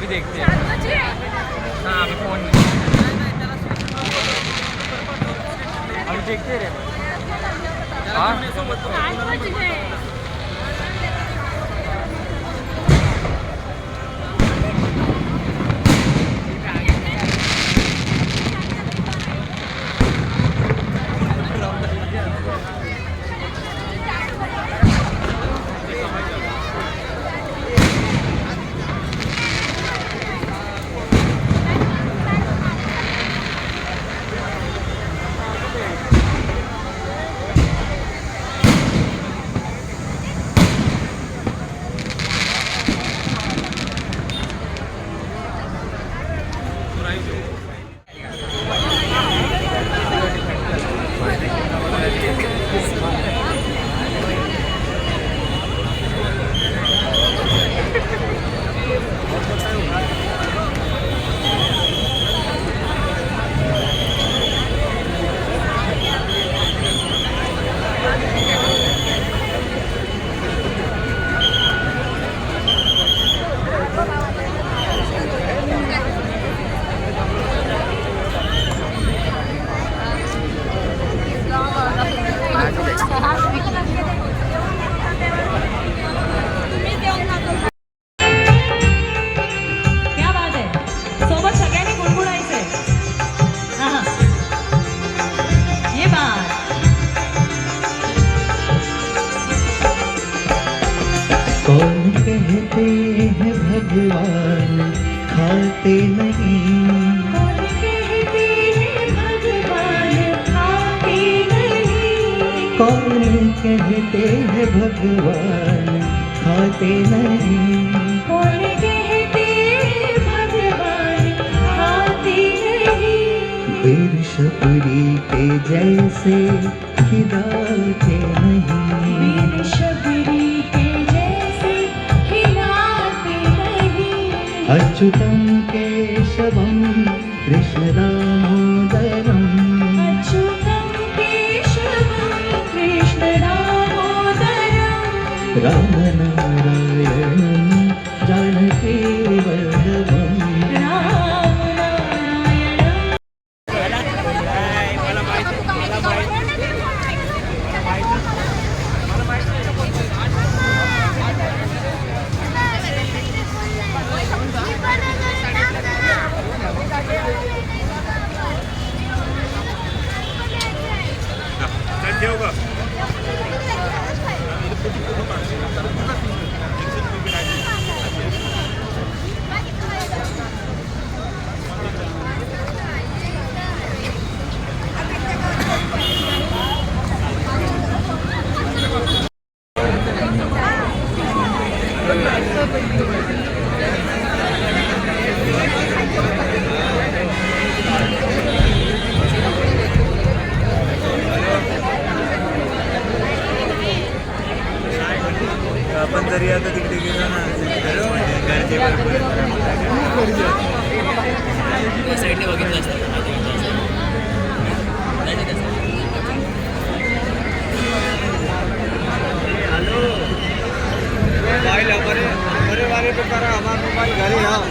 देखते हैं। हाँ अभी फोन में अभी देखते रहे। हाँ कौन कहते हैं भगवान खाते नहीं, कौन कहते हैं भगवान खाते नहीं, कौन कहते हैं भगवान खाते नहीं, कौन कहते हैं भगवान खाते नहीं, बिरशपुरी के जैसे खिलाते नहीं, वीर शबरी के जैसे खिलाते नहीं, अच्युतं केशवं कृष्ण दामोदरम्, अच्युतं केशवं कृष्ण दामोदरम्, रामनारायणं जानकी वल्लभम्, राम नारायणम्. आपण जरी आता तिकडे गेलो ना घरचे साईडने बघितलं असतं. हेलो मोबाइल हमारे वाले पे करा, हमारा मोबाइल घर ही हाँ